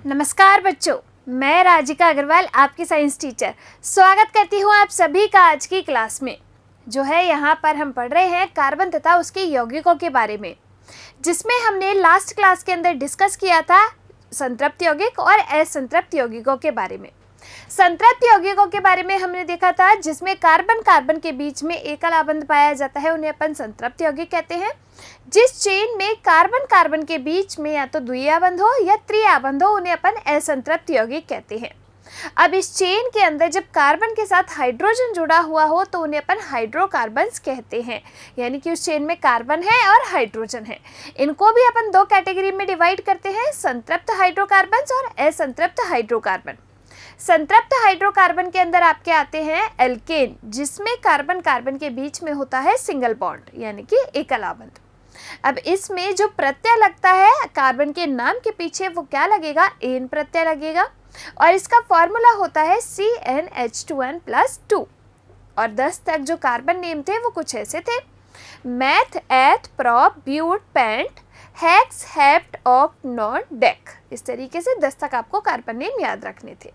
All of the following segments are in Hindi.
नमस्कार बच्चों, मैं राजिका अग्रवाल आपकी साइंस टीचर स्वागत करती हूँ आप सभी का आज की क्लास में। जो है यहाँ पर हम पढ़ रहे हैं कार्बन तथा उसके यौगिकों के बारे में, जिसमें हमने लास्ट क्लास के अंदर डिस्कस किया था संतृप्त यौगिक और असंतृप्त यौगिकों के बारे में। संतृप्त यौगिकों के बारे में हमने देखा था जिसमें कार्बन कार्बन के बीच में एकल आबंध पाया जाता है, उन्हें अपन संतृप्त यौगिक कहते हैं। जिस चेन में कार्बन कार्बन के बीच में या तो द्वितीय आबंध हो या तृतीय आबंध हो, उन्हें अपन असंतृप्त यौगिक कहते हैं। अब इस चेन के अंदर जब कार्बन के साथ हाइड्रोजन जुड़ा हुआ हो तो उन्हें अपन हाइड्रोकार्बन्स कहते हैं, यानी कि उस चेन में कार्बन है और हाइड्रोजन है। इनको भी अपन दो कैटेगरी में डिवाइड करते हैं, संतृप्त हाइड्रोकार्बन्स और असंतृप्त हाइड्रोकार्बन। संतृप्त हाइड्रोकार्बन के अंदर आपके आते हैं एल्केन, जिसमें कार्बन कार्बन के बीच में होता है सिंगल बॉन्ड, यानी कि एकल आबंध। अब इसमें जो प्रत्यय लगता है कार्बन के नाम के पीछे, वो क्या लगेगा? एन प्रत्यय लगेगा, और इसका फॉर्मूला होता है CnH2n+2। और 10 तक जो कार्बन नेम थे वो कुछ ऐसे थे: meth, eth, prop, but, pent, hex, hept, oct, non, dec. इस तरीके से 10 तक आपको कार्बन नेम याद रखने थे।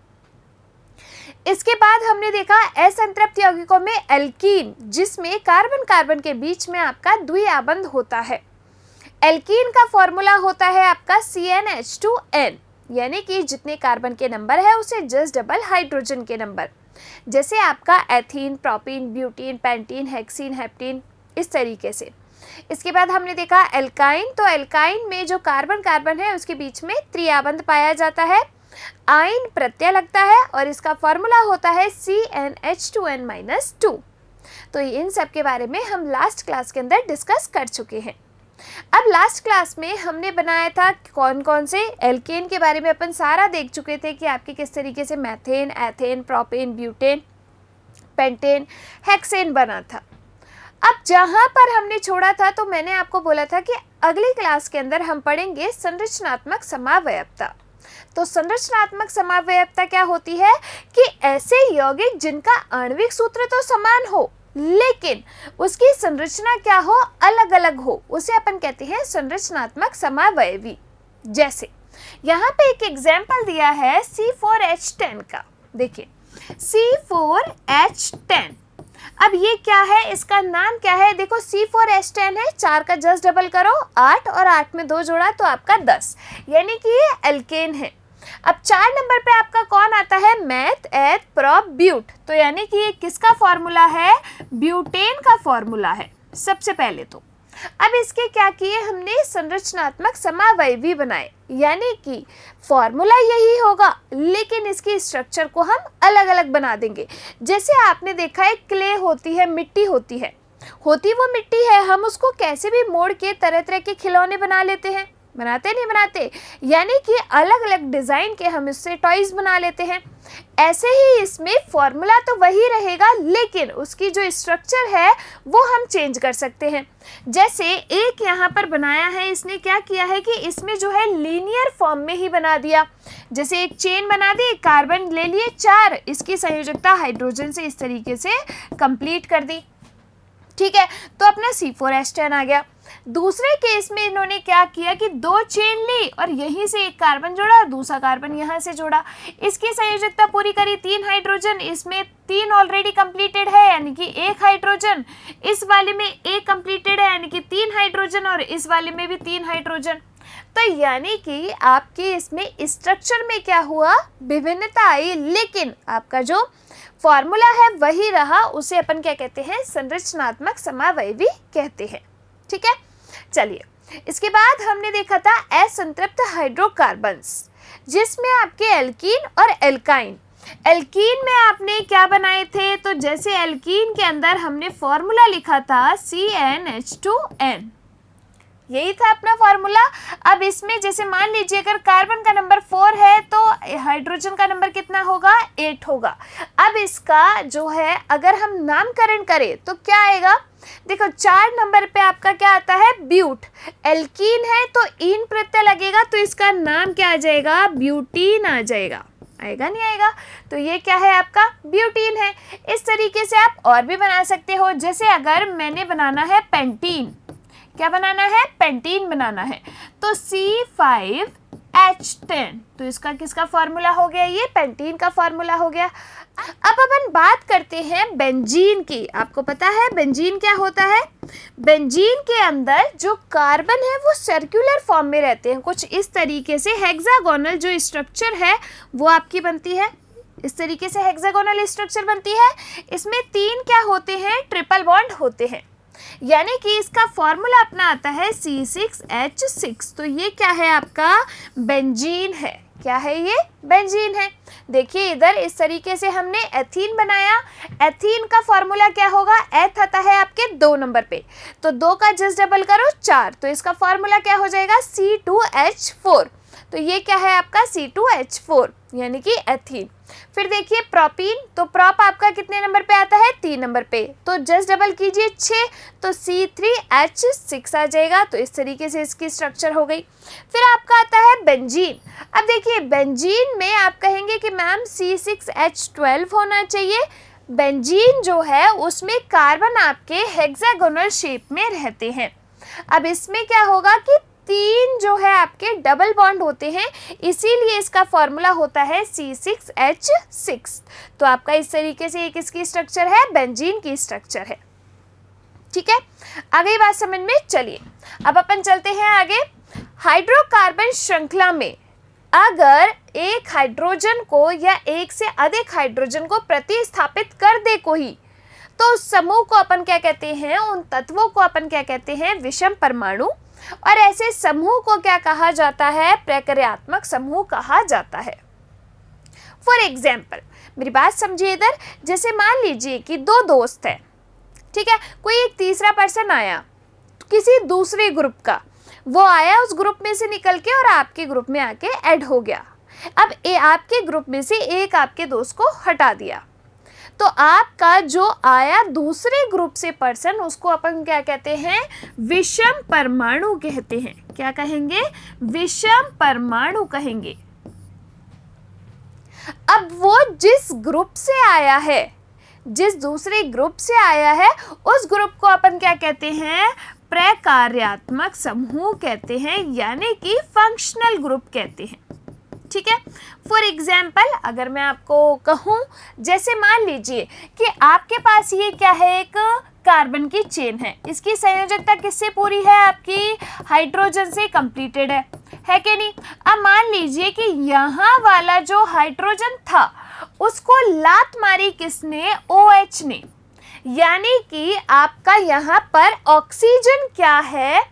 इसके बाद हमने देखा असंतृप्त यौगिकों में एल्कीन, जिसमें कार्बन कार्बन के बीच में आपका द्वितीय आबंध होता है। एल्कीन का फॉर्मूला होता है आपका CnH2n, यानी कि जितने कार्बन के नंबर है उसे जस्ट डबल हाइड्रोजन के नंबर, जैसे आपका ethene, propene, butene, pentene, hexene, heptene, इस तरीके से। इसके बाद हमने देखा एल्काइन, तो एल्काइन में जो कार्बन कार्बन है उसके बीच में तृतीय आबंध पाया जाता है। आइन प्रत्यय लगता है और इसका फॉर्मूला होता है CnH2n-2। तो इन सब के बारे में हम लास्ट क्लास के अंदर डिस्कस कर चुके हैं। अब लास्ट क्लास में हमने बनाया था कौन कौन से एल्केन के बारे में अपन सारा देख चुके थे कि आपके किस तरीके से methane, ethane, propane, butane, pentane, hexane बना था। अब जहाँ पर हमने छोड़ा था तो मैंने आपको बोला था कि अगली क्लास के अंदर हम पढ़ेंगे संरचनात्मक समावयवता। तो संरचनात्मक समावयवता क्या होती है कि ऐसे यौगिक जिनका आणविक सूत्र तो समान हो लेकिन उसकी संरचना क्या हो, अलग अलग हो, उसे अपन कहते हैं संरचनात्मक समावयवी। जैसे यहाँ पे एक एग्जाम्पल दिया है C4H10 का। देखिए C4H10, अब ये क्या है, इसका नाम क्या है? देखो C4H10 है, 4 का जस्ट डबल करो 8 और 8 में 2 जोड़ा तो आपका 10, यानी कि ये एल्केन है। अब 4 नंबर पे आपका कौन आता है? Math, eth, prop, ब्यूट। तो यानी कि ये किसका फॉर्मूला है? ब्यूटेन का फॉर्मूला है सबसे पहले तो। अब इसके क्या किए हमने? संरचनात्मक समावयवी बनाए, यानी कि फॉर्मूला यही होगा लेकिन इसकी स्ट्रक्चर को हम अलग अलग बना देंगे। जैसे आपने देखा है क्ले होती है, मिट्टी होती है, होती वो मिट्टी है, हम उसको कैसे भी मोड़ के तरह तरह के खिलौने बना लेते हैं, बनाते नहीं बनाते, यानी कि अलग अलग डिज़ाइन के हम इससे टॉयज बना लेते हैं। ऐसे ही इसमें फॉर्मूला तो वही रहेगा लेकिन उसकी जो स्ट्रक्चर है वो हम चेंज कर सकते हैं। जैसे एक यहाँ पर बनाया है, इसने क्या किया है कि इसमें जो है लीनियर फॉर्म में ही बना दिया। जैसे एक चेन बना दी, कार्बन ले लिए 4, इसकी संयोजकता हाइड्रोजन से इस तरीके से कंप्लीट कर दी, ठीक है, तो अपना C4H10 आ गया। दूसरे केस में इन्होंने क्या किया कि 2 चेन ली और यहीं से एक कार्बन जोड़ा और दूसरा कार्बन यहाँ से जोड़ा, इसकी संयोजकता पूरी करी 3 हाइड्रोजन, इसमें 3 ऑलरेडी कंप्लीटेड है यानी कि 1 हाइड्रोजन, इस वाले में 1 कंप्लीटेड है यानी कि 3 हाइड्रोजन, और इस वाले में भी 3 हाइड्रोजन। तो यानी कि आपके इसमें स्ट्रक्चर में क्या हुआ? विभिन्नता आई, लेकिन आपका जो फॉर्मूला है वही रहा, उसे अपन क्या कहते हैं? संरचनात्मक समावयवी कहते हैं, ठीक है। चलिए, इसके बाद हमने देखा था असंतृप्त हाइड्रोकार्बन्स, जिसमें आपके एल्कीन और एल्काइन। एल्कीन में आपने क्या बनाए थे? तो जैसे एल्कीन के अंदर हमने फॉर्मूला लिखा था CnH2n, यही था अपना फॉर्मूला। अब इसमें जैसे मान लीजिए अगर कार्बन का नंबर 4 है तो हाइड्रोजन का नंबर कितना होगा? 8 होगा। अब इसका जो है अगर हम नामकरण करें तो क्या आएगा? देखो 4 नंबर पे आपका क्या आता है? ब्यूट। एल्कीन है तो इन प्रत्यय लगेगा तो इसका नाम क्या आ जाएगा? ब्यूटीन आ जाएगा। आएगा नहीं आएगा? तो ये क्या है आपका? ब्यूटीन है। इस तरीके से आप और भी बना सकते हो। जैसे अगर मैंने बनाना है पेंटीन, क्या बनाना है? पेंटीन बनाना है, तो C5 H10। तो इसका किसका फॉर्मूला हो गया? ये पेंटीन का फॉर्मूला हो गया। अब अपन बात करते हैं बेंजीन की। आपको पता है बेंजीन क्या होता है? बेंजीन के अंदर जो कार्बन है वो सर्कुलर फॉर्म में रहते हैं, कुछ इस तरीके से हेक्सागोनल जो स्ट्रक्चर है वो आपकी बनती है। इस तरीके से हेक्सागोनल स्ट्रक्चर बनती है। इसमें 3 क्या होते हैं? ट्रिपल बॉन्ड होते हैं। यानी कि इसका फॉर्मूला अपना आता है C6H6। तो ये क्या है? आपका बेंजीन है। क्या है ये? बेंजीन है। देखिए इधर इस तरीके से हमने एथीन बनाया। एथीन का फॉर्मूला क्या होगा? एथ आता है आपके 2 नंबर पे, तो 2 का जस्ट डबल करो 4, तो इसका फॉर्मूला क्या हो जाएगा? C2H4। तो ये क्या है आपका? C2H4 यानी कि एथीन। फिर देखिए प्रोपीन, तो प्रोप आपका कितने नंबर पे आता है? 3 नंबर पे, तो जस्ट डबल कीजिए 6, तो C3H6 आ जाएगा। तो इस तरीके से इसकी स्ट्रक्चर हो गई। फिर आपका आता है बेंजीन। अब देखिए बेंजीन में आप कहेंगे कि मैम C6H12 होना चाहिए। बेंजीन जो है उसमें कार्बन आपके हेक्सागोनल शेप में रहते हैं। अब इसमें क्या होगा कि 3 जो है आपके डबल बॉन्ड होते हैं, इसीलिए इसका फॉर्मूला होता है C6H6। तो आपका इस तरीके से एक इसकी स्ट्रक्चर है, बेंजीन की स्ट्रक्चर है। ठीक है, आगे बात समझ में। चलिए अब अपन चलते हैं आगे। हाइड्रोकार्बन श्रृंखला में अगर एक हाइड्रोजन को या एक से अधिक हाइड्रोजन को प्रतिस्थापित कर दे कोई, तो उस समूह को अपन क्या कहते हैं? उन तत्वों को अपन क्या कहते हैं? विषम परमाणु। और ऐसे समूह को क्या कहा जाता है? प्रक्रियात्मक समूह कहा जाता है। फॉर एग्जाम्पल, मेरी बात समझिए इधर। जैसे मान लीजिए कि 2 दोस्त हैं, ठीक है, कोई एक तीसरा पर्सन आया किसी दूसरे ग्रुप का, वो आया उस ग्रुप में से निकल के और आपके ग्रुप में आके ऐड हो गया। अब आपके ग्रुप में से एक आपके दोस्त को हटा दिया, तो आपका जो आया दूसरे ग्रुप से पर्सन, उसको अपन क्या कहते हैं? विषम परमाणु कहते हैं। क्या कहेंगे? विषम परमाणु कहेंगे। अब वो जिस ग्रुप से आया है, जिस दूसरे ग्रुप से आया है, उस ग्रुप को अपन क्या कहते हैं? प्रकार्यात्मक समूह कहते हैं, यानी कि फंक्शनल ग्रुप कहते हैं। ठीक है, फॉर एग्जाम्पल अगर मैं आपको कहूँ, जैसे मान लीजिए कि आपके पास ये क्या है? एक कार्बन की चेन है। इसकी संयोजकता किससे पूरी है? आपकी हाइड्रोजन से कंप्लीटेड है कि नहीं? अब मान लीजिए कि यहाँ वाला जो हाइड्रोजन था उसको लात मारी किसने? OH ने। यानी कि आपका यहाँ पर ऑक्सीजन क्या है?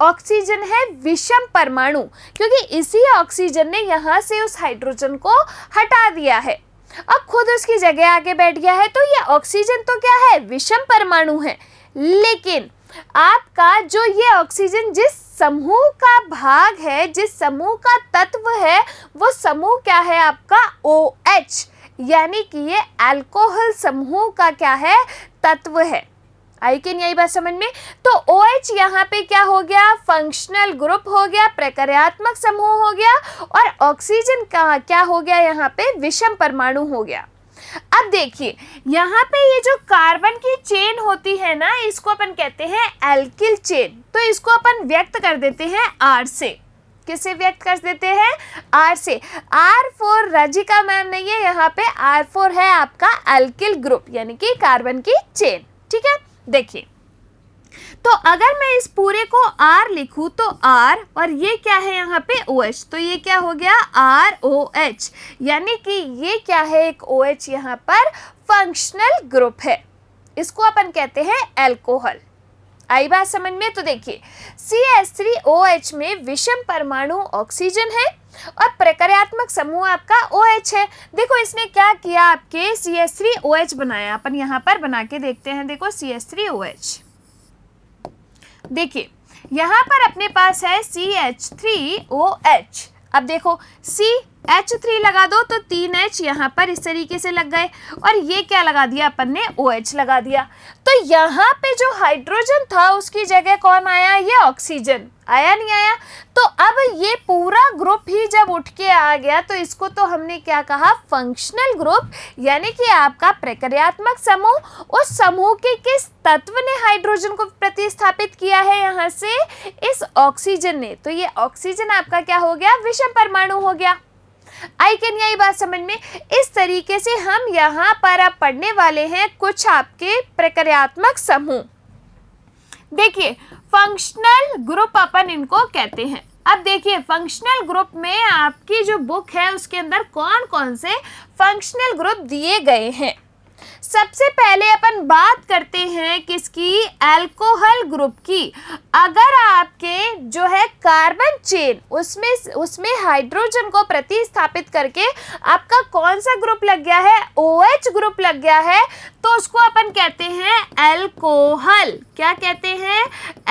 ऑक्सीजन है विषम परमाणु, क्योंकि इसी ऑक्सीजन ने यहाँ से उस हाइड्रोजन को हटा दिया है, अब खुद उसकी जगह आके बैठ गया है। तो ये ऑक्सीजन तो क्या है? विषम परमाणु है। लेकिन आपका जो ये ऑक्सीजन जिस समूह का भाग है, जिस समूह का तत्व है, वो समूह क्या है? आपका OH, यानी कि ये अल्कोहल समूह का क्या है? तत्व है। आई कि नहीं आई बात समझ में? तो OH यहाँ पे क्या हो गया? फंक्शनल ग्रुप हो गया, प्रक्रियात्मक समूह हो गया, और ऑक्सीजन का क्या हो गया? यहाँ पे विषम परमाणु हो गया। अब देखिए यहाँ पे ये जो कार्बन की चेन होती है ना, इसको अपन कहते हैं एल्किल चेन। तो इसको अपन व्यक्त कर देते हैं R से। किससे व्यक्त कर देते हैं? R से। R4 राजिका मैम नहीं है, यहाँ पे R4 है आपका एल्किल ग्रुप, यानी कि कार्बन की चेन। ठीक है, देखिए तो अगर मैं इस पूरे को R लिखूं तो R, और ये क्या है यहाँ पे? OH, तो ये क्या हो गया? ROH, यानी कि ये क्या है? एक OH यहाँ पर फंक्शनल ग्रुप है, इसको अपन कहते हैं अल्कोहल। आई बात समझ में? तो देखिए CH3OH में विषम परमाणु ऑक्सीजन है और प्रक्रियात्मक समूह आपका OH है। देखो इसने क्या किया? आपके CH3OH बनाया। अपन यहाँ पर बना के देखते हैं। देखो CH3OH, देखिए यहाँ पर अपने पास है CH3OH। अब देखो C H3 लगा दो तो 3H यहाँ पर इस तरीके से लग गए, और ये क्या लगा दिया अपन ने, OH लगा दिया। तो यहाँ पे जो हाइड्रोजन था उसकी जगह कौन आया, ये ऑक्सीजन आया, नहीं आया। तो अब ये पूरा ग्रुप ही जब उठ के आ गया तो इसको तो हमने क्या कहा, फंक्शनल ग्रुप, यानी कि आपका प्रक्रियात्मक समूह। उस समूह के किस तत्व ने हाइड्रोजन को प्रतिस्थापित किया है यहाँ से, इस ऑक्सीजन ने। तो ये ऑक्सीजन आपका क्या हो गया, विषम परमाणु हो गया। आई कैन यही बात समझ में। इस तरीके से हम यहाँ पर अब पढ़ने वाले हैं कुछ आपके प्रक्रियात्मक समूह। देखिए फंक्शनल ग्रुप अपन इनको कहते हैं। अब देखिए फंक्शनल ग्रुप में आपकी जो बुक है उसके अंदर कौन कौन से फंक्शनल ग्रुप दिए गए हैं। सबसे पहले अपन बात करते हैं किसकी, अल्कोहल ग्रुप की। अगर आपके जो है कार्बन चेन उसमें हाइड्रोजन को प्रतिस्थापित करके आपका कौन सा ग्रुप लग गया है, OH ग्रुप लग गया है, तो उसको अपन कहते हैं अल्कोहल। क्या कहते हैं,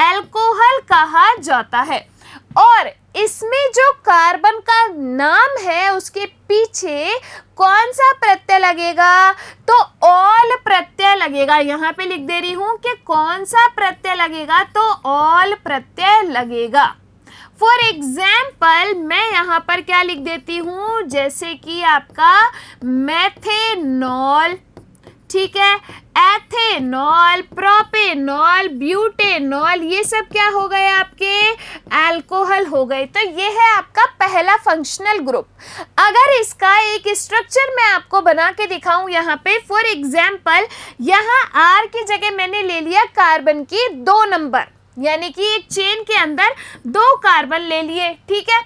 अल्कोहल कहा जाता है। और इसमें जो कार्बन का नाम है उसके पीछे कौन सा प्रत्यय लगेगा, तो ऑल प्रत्यय लगेगा। यहाँ पे लिख दे रही हूं कि कौन सा प्रत्यय लगेगा, तो ऑल प्रत्यय लगेगा। फॉर एग्जाम्पल मैं यहाँ पर क्या लिख देती हूँ, जैसे कि आपका मेथेनॉल, ठीक है, एथेनॉल, प्रोपेनॉल, ब्यूटेनॉल, ये सब क्या हो गए, आपके अल्कोहल हो गए। तो ये है आपका पहला फंक्शनल ग्रुप। अगर इसका एक स्ट्रक्चर मैं आपको बना के दिखाऊं यहाँ पे, फॉर एग्जाम्पल यहाँ R की जगह मैंने ले लिया कार्बन की 2 नंबर, यानी कि एक चेन के अंदर 2 कार्बन ले लिए, ठीक है।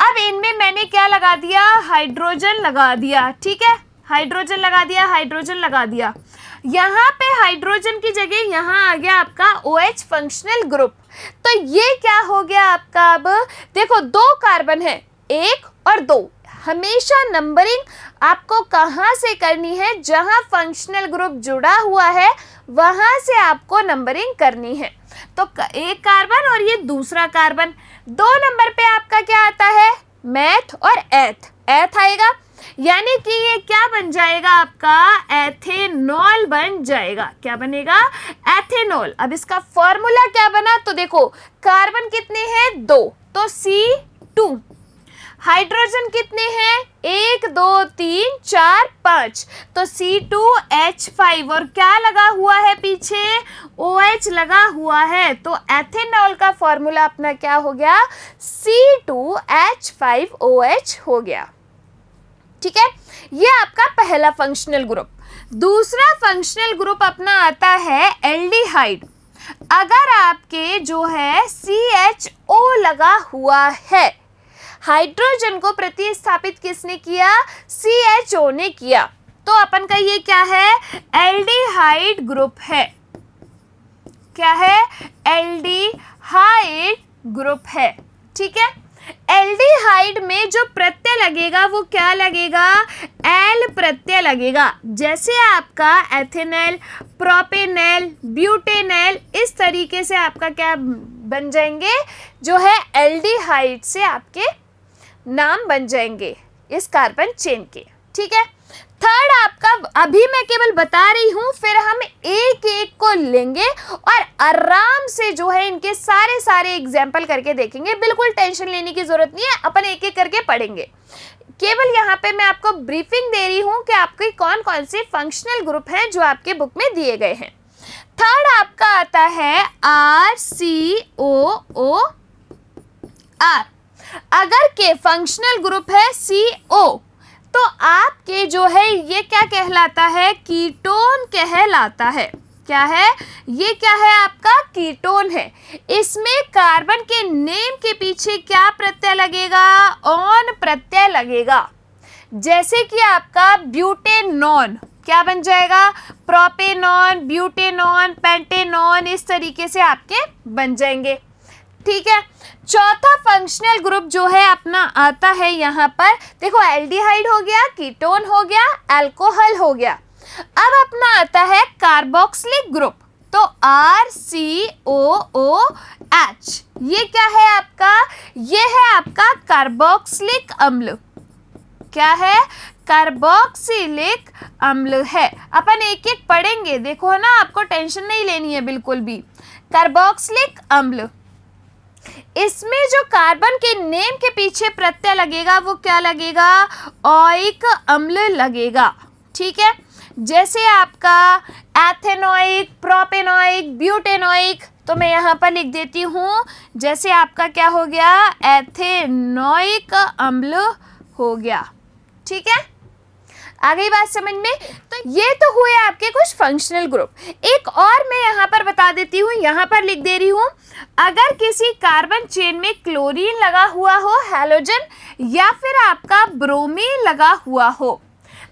अब इनमें मैंने क्या लगा दिया, हाइड्रोजन लगा दिया, ठीक है, हाइड्रोजन लगा दिया, हाइड्रोजन लगा दिया। यहाँ पे हाइड्रोजन की जगह यहाँ आ गया आपका OH फंक्शनल ग्रुप। तो ये क्या हो गया आपका, अब देखो 2 कार्बन है, 1 और 2। हमेशा नंबरिंग आपको कहाँ से करनी है, जहाँ फंक्शनल ग्रुप जुड़ा हुआ है वहाँ से आपको नंबरिंग करनी है। तो 1 कार्बन और ये दूसरा कार्बन, 2 नंबर पे आपका क्या आता है, मैथ और एथ आएगा, यानी कि ये क्या बन जाएगा आपका, एथेनॉल बन जाएगा। क्या बनेगा, एथेनॉल। अब इसका फॉर्मूला क्या बना, तो देखो कार्बन कितने हैं, 2, तो C2। हाइड्रोजन कितने हैं, 1 2 3 4 5, तो C2H5, और क्या लगा हुआ है पीछे, OH लगा हुआ है। तो एथेनॉल का फॉर्मूला अपना क्या हो गया, C2H5OH हो गया, ठीक है। ये आपका पहला फंक्शनल ग्रुप। दूसरा फंक्शनल ग्रुप अपना आता है एल्डिहाइड। अगर आपके जो है CHO लगा हुआ है, हाइड्रोजन को प्रतिस्थापित किसने किया, CHO ने किया, तो अपन का ये क्या है, एल्डिहाइड ग्रुप है। क्या है, एल्डिहाइड ग्रुप है, ठीक है। एल्डिहाइड में जो प्रत्यय लगेगा वो क्या लगेगा, एल प्रत्यय लगेगा। जैसे आपका एथेनॉल, प्रोपेनॉल, ब्यूटेनॉल, इस तरीके से आपका क्या बन जाएंगे, जो है एल्डिहाइड से आपके नाम बन जाएंगे इस कार्बन चेन के, ठीक है। थर्ड आपका, अभी मैं केवल बता रही हूँ, फिर हम एक एक को लेंगे और आराम से जो है इनके सारे एग्जाम्पल करके देखेंगे। बिल्कुल टेंशन लेने की जरूरत नहीं है, अपन एक एक करके पढ़ेंगे। केवल यहाँ पे मैं आपको ब्रीफिंग दे रही हूँ कि आपके कौन कौन से फंक्शनल ग्रुप हैं जो आपके बुक में दिए गए हैं। थर्ड आपका आता है RCOOR। अगर के फंक्शनल ग्रुप है CO, तो आपके जो है ये क्या कहलाता है, कीटोन कहलाता है। क्या है, ये क्या है आपका, कीटोन है। इसमें कार्बन के नेम के पीछे क्या प्रत्यय लगेगा, ऑन प्रत्यय लगेगा। जैसे कि आपका ब्यूटेनॉन क्या बन जाएगा, प्रोपेनॉन, ब्यूटेनॉन, पेंटेनॉन, इस तरीके से आपके बन जाएंगे, ठीक है। चौथा फंक्शनल ग्रुप जो है अपना आता है यहाँ पर, देखो एल्डिहाइड हो गया, कीटोन हो गया, अल्कोहल हो गया। अब अपना आता है कार्बोक्सिलिक ग्रुप, तो RCOOH। ये क्या है आपका, ये है आपका कार्बोक्सिलिक अम्ल, क्या है, कार्बोक्सिलिक अम्ल है। अपन एक एक पढ़ेंगे, देखो है ना, आपको टेंशन नहीं लेनी है बिल्कुल भी। कार्बोक्सिलिक अम्ल, इसमें जो कार्बन के नेम के पीछे प्रत्यय लगेगा वो क्या लगेगा, ओइक अम्ल लगेगा। ठीक है, जैसे आपका एथेनोइक, प्रोपेनोइक, ब्यूटेनोइक, तो मैं यहाँ पर लिख देती हूँ, जैसे आपका क्या हो गया, एथेनोइक अम्ल हो गया। ठीक है, आ गई बात समझ में। तो ये तो हुए आपके कुछ फंक्शनल ग्रुप। एक और मैं यहाँ पर बता देती हूँ, यहाँ पर लिख दे रही हूँ, अगर किसी कार्बन चेन में क्लोरीन लगा हुआ हो, हैलोजन, या फिर आपका ब्रोमीन लगा हुआ हो,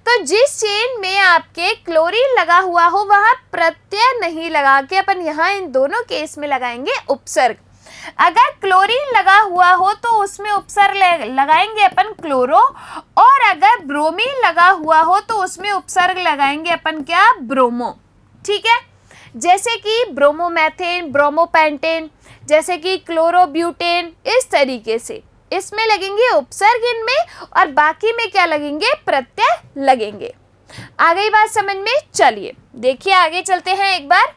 तो जिस चेन में आपके क्लोरीन लगा हुआ हो वहाँ प्रत्यय नहीं लगा के अपन यहाँ इन दोनों केस में लगाएंगे उपसर्ग। अगर क्लोरीन लगा हुआ हो तो उसमें उपसर्ग लगाएंगे अपन क्लोरो, और अगर ब्रोमीन लगा हुआ हो तो उसमें उपसर्ग लगाएंगे अपन क्या, ब्रोमो। ठीक है, जैसे कि ब्रोमोमेथेन, ब्रोमोपेंटेन, जैसे कि क्लोरोब्यूटेन, इस तरीके से इसमें लगेंगे उपसर्ग इनमें, और बाकी में क्या लगेंगे, प्रत्यय लगेंगे। आ गई बात समझ में। चलिए देखिए आगे चलते हैं एक बार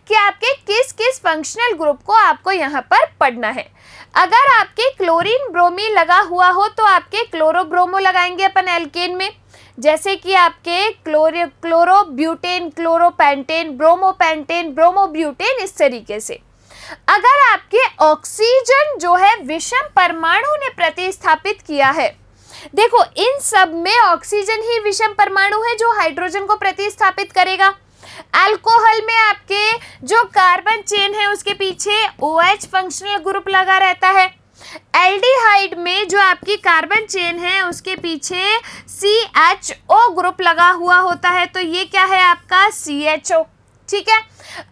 कि आपके किस किस फंक्शनल ग्रुप को आपको यहाँ पर पढ़ना है। अगर आपके क्लोरीन ब्रोमीन लगा हुआ हो तो आपके क्लोरोब्रोमो लगाएंगे अपन एल्केन में, जैसे कि आपके क्लोरोब्यूटेन, क्लोरोपेंटेन, ब्रोमोपेंटेन, ब्रोमोब्यूटेन, इस तरीके से। अगर आपके ऑक्सीजन जो है विषम परमाणु ने प्रतिस्थापित किया है, देखो इन सब में ऑक्सीजन ही विषम परमाणु है जो हाइड्रोजन को प्रतिस्थापित करेगा। अल्कोहल में आपके जो कार्बन चेन है उसके पीछे OH फंक्शनल ग्रुप लगा रहता है। एल्डिहाइड में जो आपकी कार्बन चेन है उसके पीछे CHO ग्रुप लगा हुआ होता है, तो ये क्या है आपका CHO। ठीक है,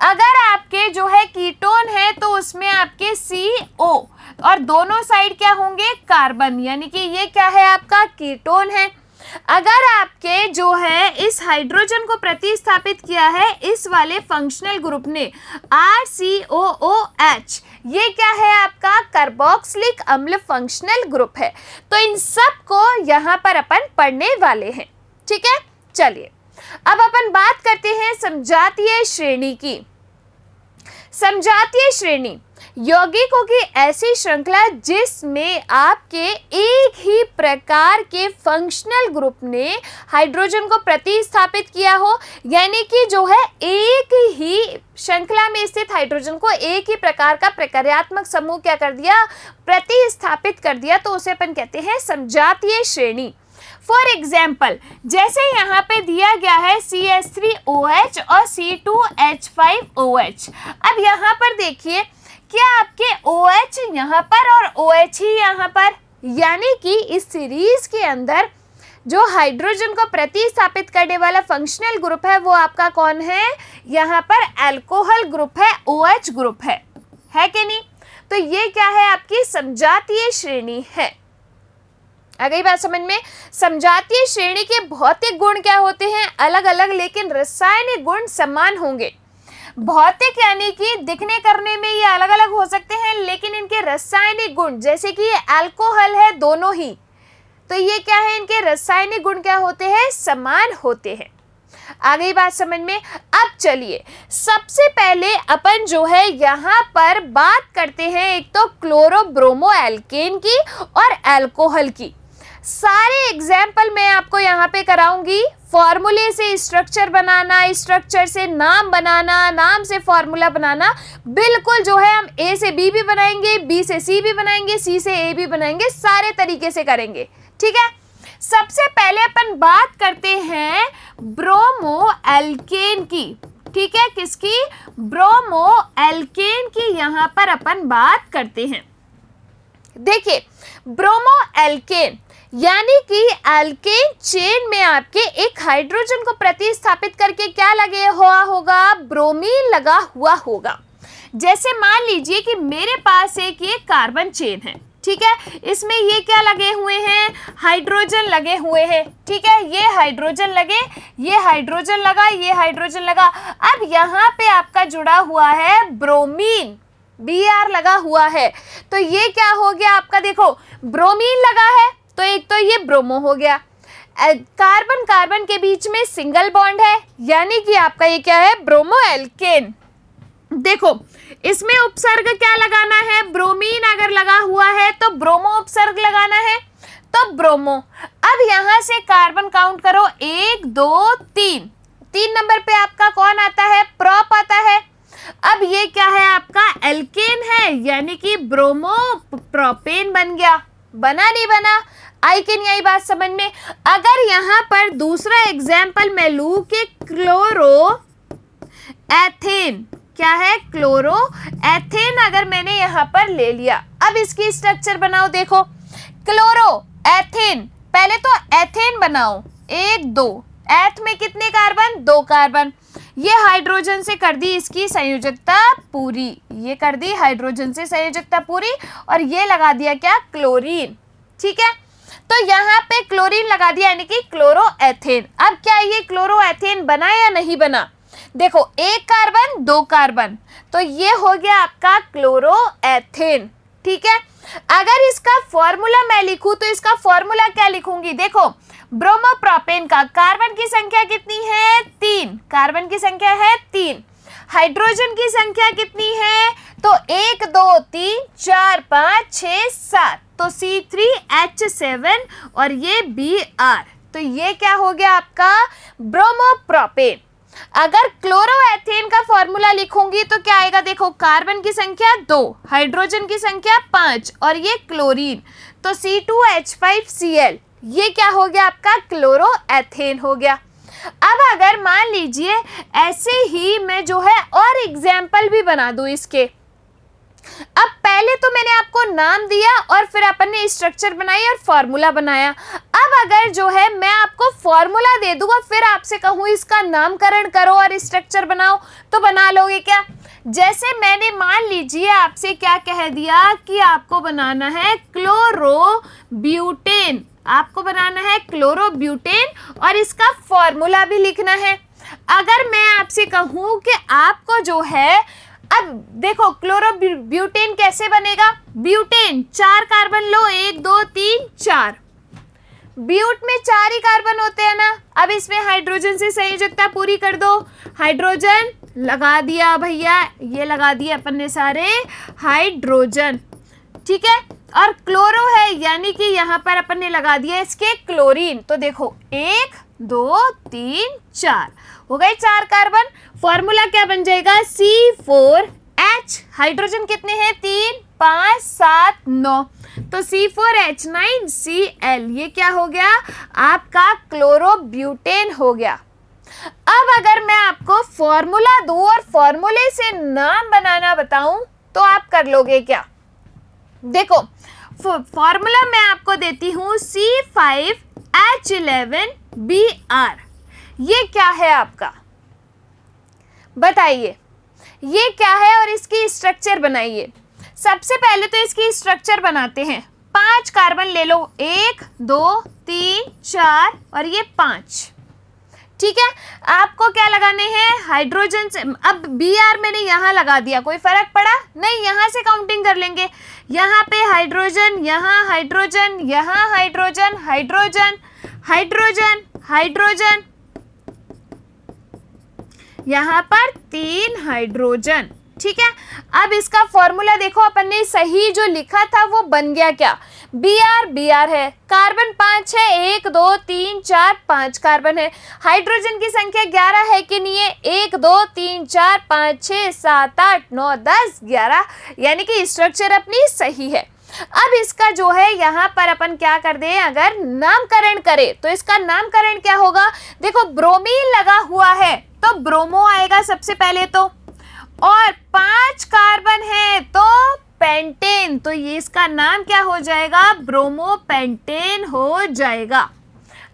अगर आपके जो है कीटोन है तो उसमें आपके CO और दोनों साइड क्या होंगे, कार्बन, यानी कि ये क्या है आपका कीटोन है। अगर आपके जो है इस हाइड्रोजन को प्रतिस्थापित किया है इस वाले फंक्शनल ग्रुप ने, RCOOH, ये क्या है आपका कार्बोक्सिलिक अम्ल फंक्शनल ग्रुप है। तो इन सब को यहाँ पर अपन पढ़ने वाले हैं। ठीक है, चलिए अब अपन बात करते हैं समजातीय श्रेणी की। समजातीय श्रेणी यौगिकों की ऐसी श्रृंखला जिसमें आपके एक ही प्रकार के फंक्शनल ग्रुप ने हाइड्रोजन को प्रतिस्थापित किया हो, यानी कि जो है एक ही श्रृंखला में स्थित हाइड्रोजन को एक ही प्रकार का प्रक्रियात्मक समूह क्या कर दिया, प्रतिस्थापित कर दिया, तो उसे अपन कहते हैं समजातीय श्रेणी। फॉर एग्जाम्पल, जैसे यहाँ पे दिया गया है CH3OH और C2H5OH। अब यहाँ पर देखिए क्या आपके OH यहाँ पर और OH ही यहाँ पर, यानी कि इस सीरीज के अंदर जो हाइड्रोजन को प्रतिस्थापित करने वाला फंक्शनल ग्रुप है वो आपका कौन है, यहाँ पर अल्कोहल ग्रुप है, OH ग्रुप है कि नहीं। तो ये क्या है आपकी समजातीय श्रेणी है। आ गई बात समझ में। समजातीय श्रेणी के भौतिक गुण क्या होते हैं, अलग अलग, लेकिन रासायनिक गुण समान होंगे। भौतिक यानी कि दिखने करने में ये अलग अलग हो सकते हैं, लेकिन इनके रासायनिक गुण, जैसे कि ये अल्कोहल है दोनों ही, तो ये क्या है, इनके रासायनिक गुण क्या होते हैं, समान होते हैं। आ गई बात समझ में। अब चलिए सबसे पहले अपन जो है यहाँ पर बात करते हैं एक तो क्लोरोब्रोमो एल्केन की और अल्कोहल की। सारे एग्जाम्पल मैं आपको यहाँ पे कराऊंगी। फॉर्मूले से स्ट्रक्चर बनाना, स्ट्रक्चर से नाम बनाना, नाम से फॉर्मूला बनाना, बिल्कुल जो है हम A से B भी बनाएंगे, B से C भी बनाएंगे, C से A भी बनाएंगे, सारे तरीके से करेंगे। ठीक है, सबसे पहले अपन बात करते हैं ब्रोमो एल्केन की। ठीक है, किसकी, ब्रोमो एल्केन की यहाँ पर अपन बात करते हैं। देखिए ब्रोमो एल्केन यानी कि एल्केन चेन में आपके एक हाइड्रोजन को प्रतिस्थापित करके क्या लगे हुआ होगा, ब्रोमीन लगा हुआ होगा। जैसे मान लीजिए कि मेरे पास एक ये कार्बन चेन है, ठीक है, इसमें ये क्या लगे हुए हैं, हाइड्रोजन लगे हुए हैं। ठीक है, ये हाइड्रोजन लगे, ये हाइड्रोजन लगा, ये हाइड्रोजन लगा। अब यहाँ पे आपका जुड़ा हुआ है ब्रोमीन, Br लगा हुआ है, तो ये क्या हो गया आपका, देखो ब्रोमीन लगा है तो एक तो ये ब्रोमो हो गया। कार्बन कार्बन के बीच में सिंगल बॉन्ड है, यानी कि आपका ये क्या है, ब्रोमो एल्केन। देखो इसमें उपसर्ग क्या लगाना है, ब्रोमीन अगर लगा हुआ है तो ब्रोमो उपसर्ग लगाना है, तो ब्रोमो। अब यहां से कार्बन काउंट करो, 1 2 3, 3 नंबर पे आपका कौन आता है, प्रोप आता है। अब ये क्या है, आपका एल्केन है, यानी कि ब्रोमो प्रोपेन बन गया। बना नहीं बना, आई कि नहीं आई बात समझ में। अगर यहाँ पर दूसरा एग्जाम्पल मैं लूं कि क्लोरो एथेन, क्या है, क्लोरो एथेन अगर मैंने यहाँ पर ले लिया, अब इसकी स्ट्रक्चर बनाओ। देखो क्लोरो एथेन, पहले तो एथेन बनाओ, 1 2, एथ में कितने कार्बन, 2 कार्बन। ये हाइड्रोजन से कर दी इसकी संयोजकता पूरी, ये कर दी हाइड्रोजन से संयोजकता पूरी, और ये लगा दिया क्या, क्लोरीन। ठीक है, तो यहाँ पे क्लोरीन लगा दिया, यानी कि क्लोरो एथेन। अब क्या ये क्लोरो एथेन बना या नहीं बना, देखो 1 कार्बन 2 कार्बन, तो ये हो गया आपका क्लोरो एथेन। ठीक है, अगर इसका फॉर्मूला मैं लिखूं तो इसका फॉर्मूला क्या लिखूंगी, देखो ब्रोमोप्रोपेन का कार्बन की संख्या कितनी है, 3, कार्बन की संख्या है 3, हाइड्रोजन की संख्या कितनी है, तो 1 2 3 4 5 6 7, तो C3H7 और ये Br, तो ये क्या हो गया आपका ब्रोमोप्रोपेन। अगर क्लोरोएथेन का फॉर्मूला लिखूंगी तो क्या आएगा, देखो कार्बन की संख्या 2, हाइड्रोजन की संख्या 5 और ये क्लोरीन, तो C2H5Cl, ये क्या हो गया आपका क्लोरोएथेन हो गया। अब अगर मान लीजिए ऐसे ही मैं जो है और एग्जाम्पल भी बना दूं इसके, अब पहले तो मैंने आपको नाम दिया और फिर अपन ने स्ट्रक्चर बनाई और फॉर्मूला बनाया। अब अगर जो है मैं आपको फॉर्मूला दे दूंगा फिर आपसे कहूँ इसका नामकरण करो और स्ट्रक्चर बनाओ, तो बना लोगे क्या। जैसे मैंने मान लीजिए आपसे क्या कह दिया कि आपको बनाना है क्लोरोब्यूटेन, आपको बनाना है क्लोरोब्यूटेन और इसका फॉर्मूला भी लिखना है। अगर मैं आपसे कहूँ कि आपको जो है, अब देखो क्लोरोब्यूटेन कैसे बनेगा, ब्यूटेन 4 कार्बन लो, 1 2 3 4, ब्यूट में 4 ही कार्बन होते हैं ना। अब इसमें हाइड्रोजन से संयोजकता पूरी कर दो, हाइड्रोजन लगा दिया भैया, ये लगा दिए अपन ने सारे हाइड्रोजन। ठीक है, और क्लोरो है यानी कि यहाँ पर अपन ने लगा दिया इसके क्लोरीन, तो देखो 1 2 3 4 हो गए 4 कार्बन। फॉर्मूला क्या बन जाएगा, C4H, हाइड्रोजन कितने हैं 3 5 7 9, तो C4H9Cl, ये क्या हो गया आपका क्लोरोब्यूटेन हो गया। अब अगर मैं आपको फॉर्मूला दूं और फॉर्मूले से नाम बनाना बताऊं तो आप कर लोगे क्या, देखो फॉर्मूला मैं आपको देती हूं C5H11Br, ये क्या है आपका बताइए, ये क्या है और इसकी स्ट्रक्चर बनाइए। सबसे पहले तो इसकी स्ट्रक्चर बनाते हैं, 5 कार्बन ले लो, 1 2 3 4 और ये 5। ठीक है, आपको क्या लगाने हैं, हाइड्रोजन से। अब Br मैंने यहाँ लगा दिया, कोई फर्क पड़ा नहीं, यहाँ से काउंटिंग कर लेंगे, यहाँ पे हाइड्रोजन, यहाँ हाइड्रोजन, यहाँ हाइड्रोजन, हाइड्रोजन हाइड्रोजन हाइड्रोजन, यहाँ पर 3 हाइड्रोजन। ठीक है, अब इसका फॉर्मूला देखो, अपन ने सही जो लिखा था वो बन गया क्या, Br है, कार्बन 5 है, 1 2 3 4 5 कार्बन है, हाइड्रोजन की संख्या 11 है कि नहीं है, 1 2 3 4 5 6 7 8 9 10 11, यानी कि स्ट्रक्चर अपनी सही है। अब इसका जो है यहाँ पर अपन क्या कर दें, अगर नामकरण करें तो इसका नामकरण क्या होगा, देखो ब्रोमीन लगा हुआ है तो ब्रोमो आएगा सबसे पहले तो, और 5 कार्बन है तो पेंटेन, तो ये इसका नाम क्या हो जाएगा, ब्रोमोपेंटेन हो जाएगा।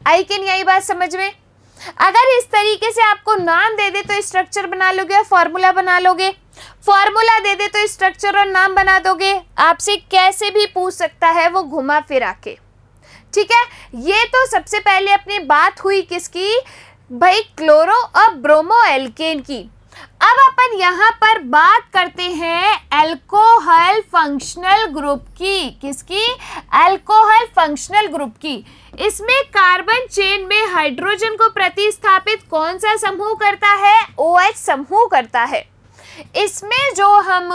आई कि नहीं आई बात समझ में। अगर इस तरीके से आपको नाम दे दे तो स्ट्रक्चर बना लोगे और फॉर्मूला बना लोगे, फॉर्मूला दे दे तो स्ट्रक्चर और नाम बना दोगे, आपसे कैसे भी पूछ सकता है वो घुमा फिरा के। ठीक है, ये तो सबसे पहले अपनी बात हुई किसकी भाई, क्लोरो और ब्रोमो एल्केन की। अब अपन यहाँ पर बात करते हैं अल्कोहल फंक्शनल ग्रुप की। किसकी? अल्कोहल फंक्शनल ग्रुप की। इसमें कार्बन चेन में हाइड्रोजन को प्रतिस्थापित कौन सा समूह करता है? OH समूह करता है। इसमें जो हम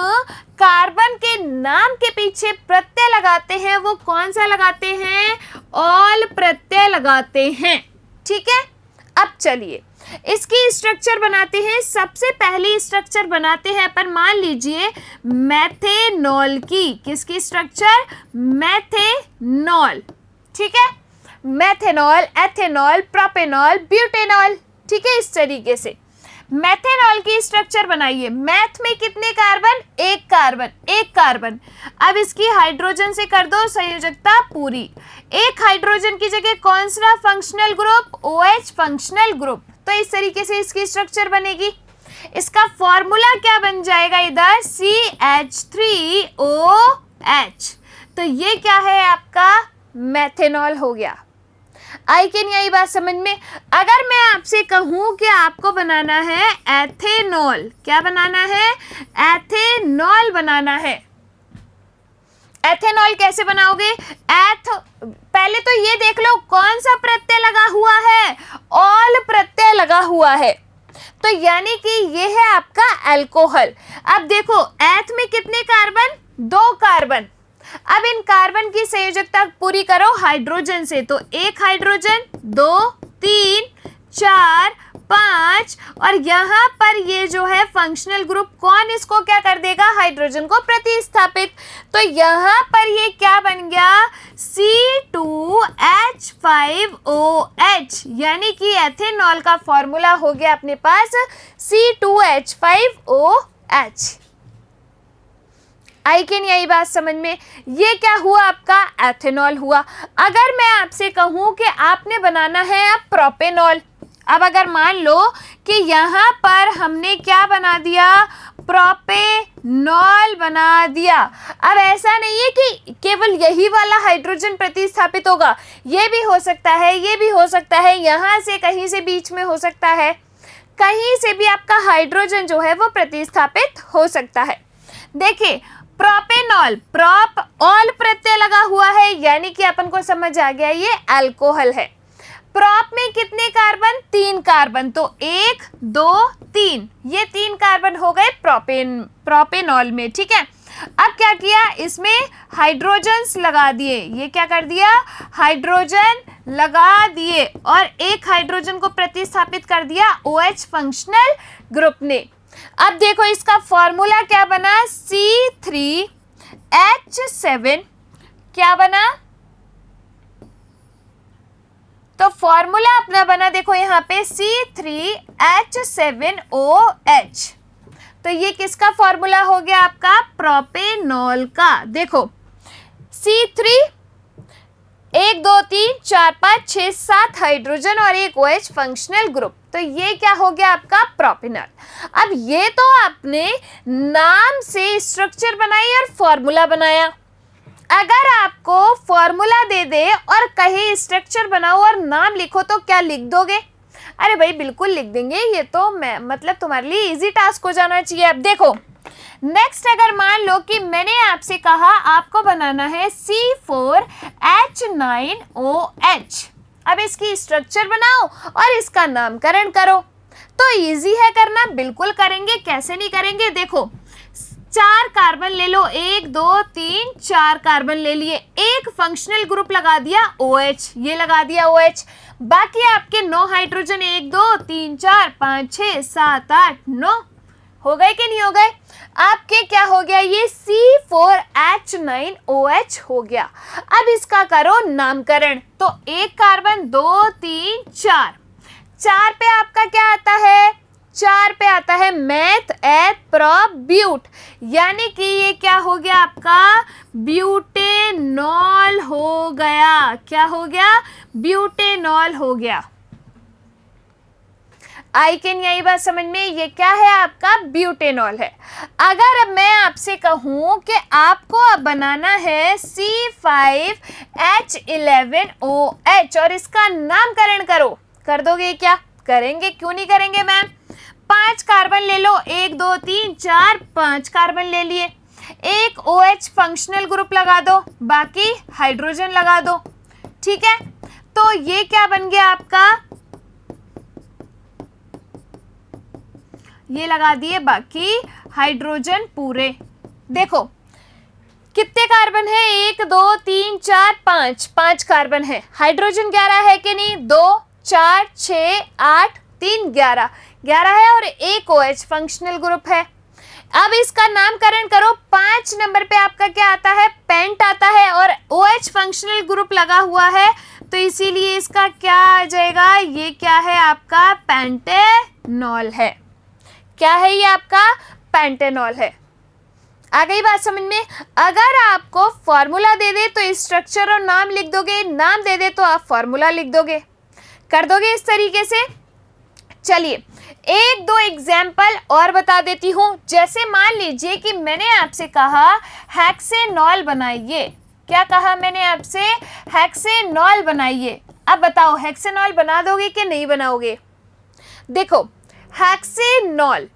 कार्बन के नाम के पीछे प्रत्यय लगाते हैं वो कौन सा लगाते हैं? ऑल प्रत्यय लगाते हैं। ठीक है, अब चलिए इसकी स्ट्रक्चर बनाते हैं। सबसे पहली स्ट्रक्चर बनाते हैं अपन, मान लीजिए मेथेनॉल की। किसकी स्ट्रक्चर? मेथेनॉल। ठीक है, मेथेनॉल, एथेनॉल, प्रोपेनॉल, ब्यूटेनॉल। ठीक है, इस तरीके से मेथेनॉल की स्ट्रक्चर बनाइए। मैथ में कितने कार्बन? एक कार्बन, एक कार्बन। अब इसकी हाइड्रोजन से कर दो संयोजकता पूरी। एक हाइड्रोजन की जगह कौन सा functional group? OH functional group. तो इस तरीके से इसकी स्ट्रक्चर बनेगी। इसका फॉर्मूला क्या बन जाएगा इधर? CH3OH। तो ये क्या है आपका? मैथेनॉल हो गया। आई कि नहीं आई बात समझ में? अगर मैं आपसे कहूं कि आपको बनाना है एथेनॉल, क्या बनाना है? एथेनॉल बनाना है। एथेनॉल कैसे बनाओगे? पहले तो ये देख लो कौन सा प्रत्यय लगा हुआ है? ऑल प्रत्यय लगा हुआ है। तो यानी कि ये है आपका अल्कोहल। अब देखो एथ में कितने कार्बन? 2 कार्बन। अब इन कार्बन की संयोजकता पूरी करो हाइड्रोजन से। तो एक हाइड्रोजन, 2, 3, 4, 5 और यहाँ पर ये जो है फंक्शनल ग्रुप कौन इसको क्या कर देगा? हाइड्रोजन को प्रतिस्थापित। तो यहाँ पर ये क्या बन गया? C2H5OH, यानी कि एथेनॉल का फॉर्मूला हो गया अपने पास C2H5OH। आई कि नहीं आई बात समझ में? ये क्या हुआ आपका? एथेनॉल हुआ। अगर मैं आपसे कहूं कि आपने बनाना है अब प्रोपेनॉल, अब अगर मान लो कि यहाँ पर हमने क्या बना दिया? प्रोपेनॉल बना दिया। अब ऐसा नहीं है कि केवल यही वाला हाइड्रोजन प्रतिस्थापित होगा, ये भी हो सकता है, ये भी हो सकता है, यहाँ से कहीं से बीच में हो सकता है, कहीं से भी आपका हाइड्रोजन जो है वो प्रतिस्थापित हो सकता है। देखिए प्रोपेनॉल, प्रोप ऑल प्रत्यय लगा हुआ है, यानी कि अपन को समझ आ गया ये अल्कोहल है। प्रोप में कितने कार्बन? 3 कार्बन। तो 1, 2, 3, ये 3 कार्बन हो गए प्रोपेनॉल में। ठीक है, अब क्या किया? इसमें हाइड्रोजन्स लगा दिए। ये क्या कर दिया? हाइड्रोजन लगा दिए और एक हाइड्रोजन को प्रतिस्थापित कर दिया OH फंक्शनल ग्रुप ने। अब देखो इसका फॉर्मूला क्या बना? C3H7 क्या बना? तो फॉर्मूला अपना बना, देखो यहाँ पे C3H7OH। तो ये किसका फॉर्मूला हो गया आपका? प्रोपेनॉल का। देखो C3, 1 2 3 4 5 6 7 हाइड्रोजन और एक OH फंक्शनल ग्रुप। तो ये क्या हो गया आपका? प्रोपेनॉल। अब ये तो आपने नाम से स्ट्रक्चर बनाई और फॉर्मूला बनाया। अगर आपको फॉर्मूला दे दे और कहे स्ट्रक्चर बनाओ और नाम लिखो तो क्या लिख दोगे? अरे भाई बिल्कुल लिख देंगे, ये तो मतलब तुम्हारे लिए इजी टास्क हो जाना चाहिए। अब देखो नेक्स्ट, अगर मान लो कि मैंने आपसे कहा आपको बनाना है C4H9OH। अब इसकी स्ट्रक्चर बनाओ और इसका नामकरण करो। तो इजी है करना, बिल्कुल करेंगे, कैसे नहीं करेंगे। देखो 4 कार्बन ले लो, 1 2 3 4 कार्बन ले लिए, एक फंक्शनल ग्रुप लगा दिया OH, ये लगा दिया OH। बाकी आपके 9 हाइड्रोजन, 1 2 3 4 5 6 7 8 9 हो गए कि नहीं हो गए? आपके क्या हो गया? ये C4H9OH हो गया। अब इसका करो नामकरण। तो 1 कार्बन, 2 3 4, 4 पे आपका क्या आता है? 4 पे आता है मैथ, एथ, प्रोप, ब्यूट, यानी कि ये क्या हो गया आपका? ब्यूटेनॉल हो गया। क्या हो गया? ब्यूटेनॉल हो गया। आई कि नहीं आई बात समझ में? ये क्या है आपका? ब्यूटेनॉल है। अगर अब मैं आपसे कहूं कि आपको अब बनाना है C5H11OH और इसका नामकरण करो, कर दोगे क्या? करेंगे, क्यों नहीं करेंगे मैम? 5 कार्बन ले लो, 1 2 3 4 5 कार्बन ले लिए, एक OH फंक्शनल ग्रुप लगा दो, बाकी हाइड्रोजन लगा दो। ठीक है, तो ये क्या बन गया आपका, ये लगा दिए बाकी हाइड्रोजन पूरे। देखो कितने कार्बन है, 1 2 3 4 5, 5 कार्बन है, हाइड्रोजन 11 है कि नहीं, 2 4 6 8 3 11, 11 है और एक OH फंक्शनल ग्रुप है। अब इसका नामकरण करो, 5 नंबर पे आपका क्या आता है, पेंट आता है और OH फंक्शनल ग्रुप लगा हुआ है, तो इसीलिए इसका क्या आ जाएगा, ये क्या है आपका पेंटेनॉल है। क्या है ये आपका पेंटेनॉल है। आ गई बात समझ में। अगर आपको फॉर्मूला दे दे तो स्ट्रक्चर और नाम लिख दोगे, नाम दे दे तो आप फॉर्मूला लिख दोगे, कर दोगे इस तरीके से। चलिए एक दो एग्जाम्पल और बता देती हूँ। जैसे मान लीजिए कि मैंने आपसे कहा हेक्सेनॉल बनाइए, क्या कहा मैंने आपसे, हेक्सेनॉल बनाइए। अब बताओ हेक्सेनॉल बना दोगे कि नहीं बनाओगे। देखो हेक्सेनॉल,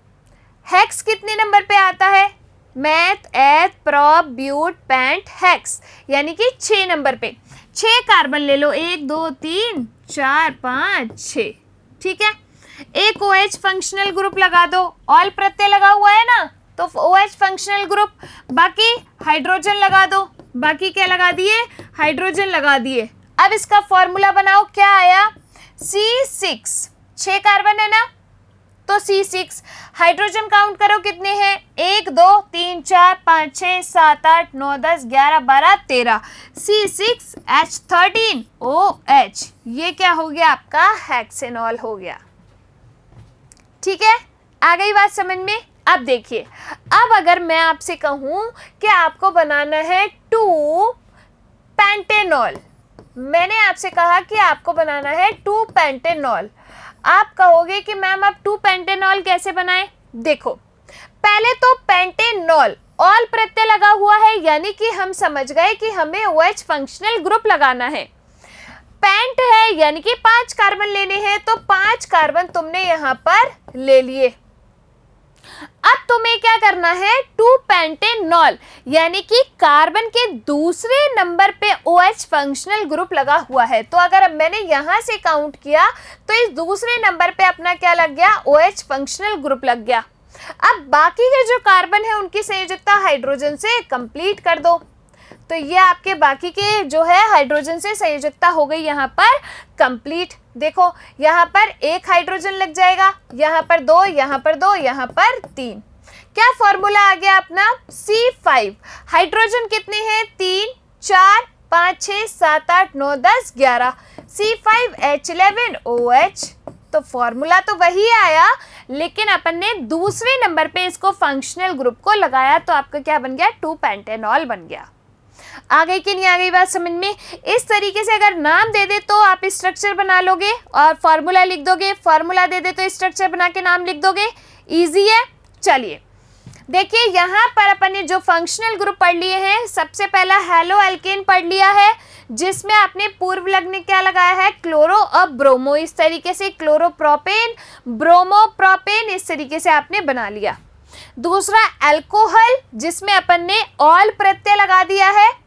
हेक्स कितने नंबर पे आता है, math eth prop but pent hex, यानी कि 6 नंबर पे। 6 कार्बन ले लो, 1 2 3 4 5 6। ठीक है, एक OH फंक्शनल ग्रुप लगा दो, ऑल प्रत्यय लगा हुआ है ना, तो OH फंक्शनल ग्रुप, बाकी हाइड्रोजन लगा दो, बाकी क्या लगा दिए, हाइड्रोजन लगा दिए। अब इसका फॉर्मूला बनाओ, क्या आया, C6, 6 कार्बन है ना, तो C6। हाइड्रोजन काउंट करो कितने हैं, 1 2 3 4 5 6 7 8 9 10 11 12 13, C6H13OH, ये क्या हो गया आपका हेक्सेनॉल हो गया। ठीक है, आ गई बात समझ में। अब देखिए, अब अगर मैं आपसे कहूं कि आपको बनाना है 2 पेंटेनॉल, मैंने आपसे कहा कि आपको बनाना है 2 पेंटेनॉल, आप कहोगे कि मैम अब 2 पेंटेनॉल कैसे बनाएं। देखो पहले तो पेंटेनॉल ऑल प्रत्यय लगा हुआ है, यानी कि हम समझ गए कि हमें OH फंक्शनल ग्रुप लगाना है। पेंट है यानी कि 5 कार्बन लेने हैं, तो 5 कार्बन तुमने यहां पर ले लिए। अब तुम्हें क्या करना है, 2 पेंटेनॉल, यानी कि कार्बन के दूसरे नंबर पे OH फंक्शनल ग्रुप लगा हुआ है, तो अगर मैंने यहां से काउंट किया तो इस दूसरे नंबर पे अपना क्या लग गया, OH फंक्शनल ग्रुप लग गया। अब बाकी के जो कार्बन है उनकी संयोजकता हाइड्रोजन से कंप्लीट कर दो, तो ये आपके बाकी के जो है हाइड्रोजन से संयोजकता हो गई यहाँ पर कंप्लीट। देखो यहाँ पर 1 हाइड्रोजन लग जाएगा, यहाँ पर 2, यहाँ पर 2, यहाँ पर 3। क्या फॉर्मूला आ गया अपना, C5। हाइड्रोजन कितने हैं, 3 4 5 6 7 8 9 10 11, C5H11OH। तो फॉर्मूला तो वही आया, लेकिन अपन ने दूसरे नंबर पे इसको फंक्शनल ग्रुप को लगाया, तो आपका क्या बन गया, 2 पेंटेनॉल बन गया। आ गई कि नहीं आ गई बात समझ में। इस तरीके से अगर नाम दे दे तो आप स्ट्रक्चर बना लोगे और फॉर्मूला लिख दोगे, फॉर्मूला दे दे तो स्ट्रक्चर बना के नाम लिख दोगे, इजी है। चलिए देखिए यहाँ पर अपन ने जो फंक्शनल ग्रुप पढ़ लिए हैं, सबसे पहला हेलो एल्केन पढ़ लिया है, जिसमें आपने पूर्व लग्न में क्या लगाया है, क्लोरो और ब्रोमो, इस तरीके से क्लोरोप्रोपेन ब्रोमोप्रोपेन, इस तरीके से आपने बना लिया। दूसरा अल्कोहल, जिसमें अपन ने ऑल प्रत्यय लगा दिया है,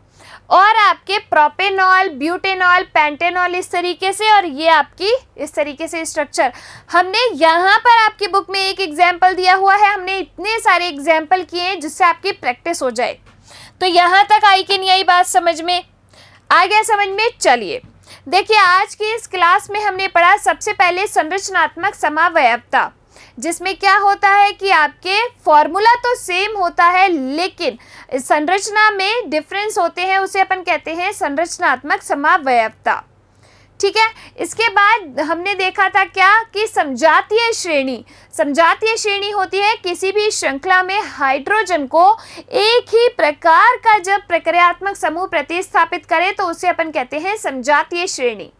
और आपके प्रोपेनॉल ब्यूटेनॉल पेंटेनॉल इस तरीके से, और ये आपकी इस तरीके से स्ट्रक्चर। हमने यहाँ पर आपकी बुक में एक एग्जाम्पल दिया हुआ है, हमने इतने सारे एग्जाम्पल किए हैं जिससे आपकी प्रैक्टिस हो जाए। तो यहाँ तक आई कि नहीं आई बात समझ में, आ गया समझ में। चलिए देखिए आज की इस क्लास में हमने पढ़ा सबसे पहले संरचनात्मक समावयवता, जिसमें क्या होता है कि आपके फॉर्मूला तो सेम होता है लेकिन संरचना में डिफरेंस होते हैं, उसे अपन कहते हैं संरचनात्मक समावयवता। ठीक है, इसके बाद हमने देखा था क्या कि समजातीय श्रेणी। समजातीय श्रेणी होती है किसी भी श्रृंखला में हाइड्रोजन को एक ही प्रकार का जब प्रक्रियात्मक समूह प्रतिस्थापित करे तो उसे अपन कहते हैं समजातीय श्रेणी।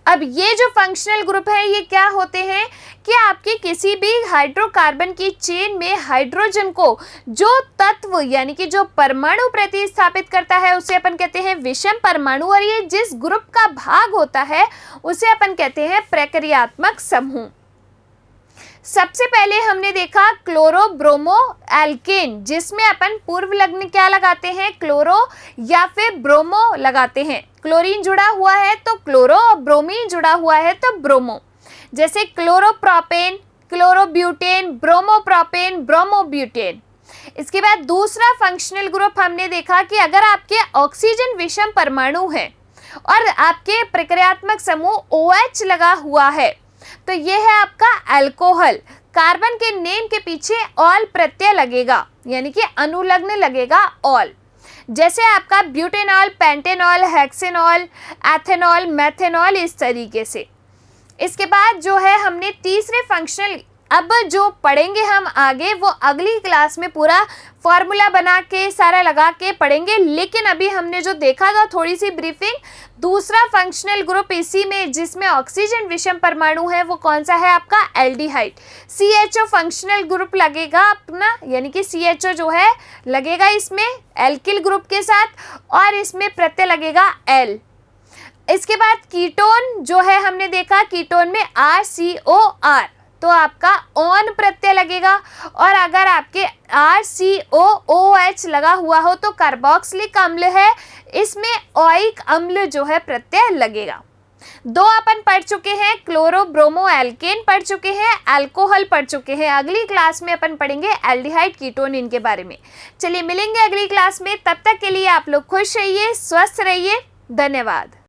अब ये जो फंक्शनल ग्रुप है ये क्या होते हैं कि आपके किसी भी हाइड्रोकार्बन की चेन में हाइड्रोजन को जो तत्व यानी कि जो परमाणु प्रतिस्थापित करता है उसे अपन कहते हैं विषम परमाणु, और ये जिस ग्रुप का भाग होता है उसे अपन कहते हैं प्रक्रियात्मक समूह। सबसे पहले हमने देखा क्लोरोब्रोमो एल्केन, जिसमें अपन पूर्व लग्न क्या लगाते हैं, क्लोरो या फिर ब्रोमो लगाते हैं। क्लोरीन जुड़ा हुआ है तो क्लोरो और ब्रोमीन जुड़ा हुआ है तो ब्रोमो। जैसे क्लोरोप्रोपेन, क्लोरोब्यूटेन, ब्रोमोप्रोपेन, ब्रोमोब्यूटेन। इसके बाद दूसरा फंक्शनल ग्रुप हमने देखा कि अगर आपके ऑक्सीजन विषम परमाणु है और आपके प्रक्रियात्मक समूह OH लगा हुआ है तो ये है आपका अल्कोहल। कार्बन के नेम के पीछे ऑल प्रत्यय लगेगा, यानी कि अनुलग्न लगेगा ऑल। जैसे आपका butanol, pentanol, hexanol, ethanol, methanol, इस तरीके से। इसके बाद जो है हमने तीसरे फंक्शनल, अब जो पढ़ेंगे हम आगे वो अगली क्लास में पूरा फॉर्मूला बना के सारा लगा के पढ़ेंगे, लेकिन अभी हमने जो देखा था थोड़ी सी ब्रीफिंग। दूसरा फंक्शनल ग्रुप इसी में जिसमें ऑक्सीजन विषम परमाणु है वो कौन सा है आपका, एल्डिहाइड। CHO फंक्शनल ग्रुप लगेगा अपना, यानी कि CHO जो है लगेगा इसमें एल्किल ग्रुप के साथ और इसमें प्रत्यय लगेगा L। इसके बाद कीटोन जो है हमने देखा, कीटोन में RCOR तो आपका ऑन प्रत्यय लगेगा, और अगर आपके RCOOH लगा हुआ हो तो कार्बोक्सिलिक अम्ल है, इसमें ओइक अम्ल जो है प्रत्यय लगेगा। दो अपन पढ़ चुके हैं, क्लोरो ब्रोमो एल्केन पढ़ चुके हैं, अल्कोहल पढ़ चुके हैं। अगली क्लास में अपन पढ़ेंगे एल्डिहाइड, कीटोन, इनके बारे में। चलिए मिलेंगे अगली क्लास में, तब तक के लिए आप लोग खुश रहिए, स्वस्थ रहिए, धन्यवाद।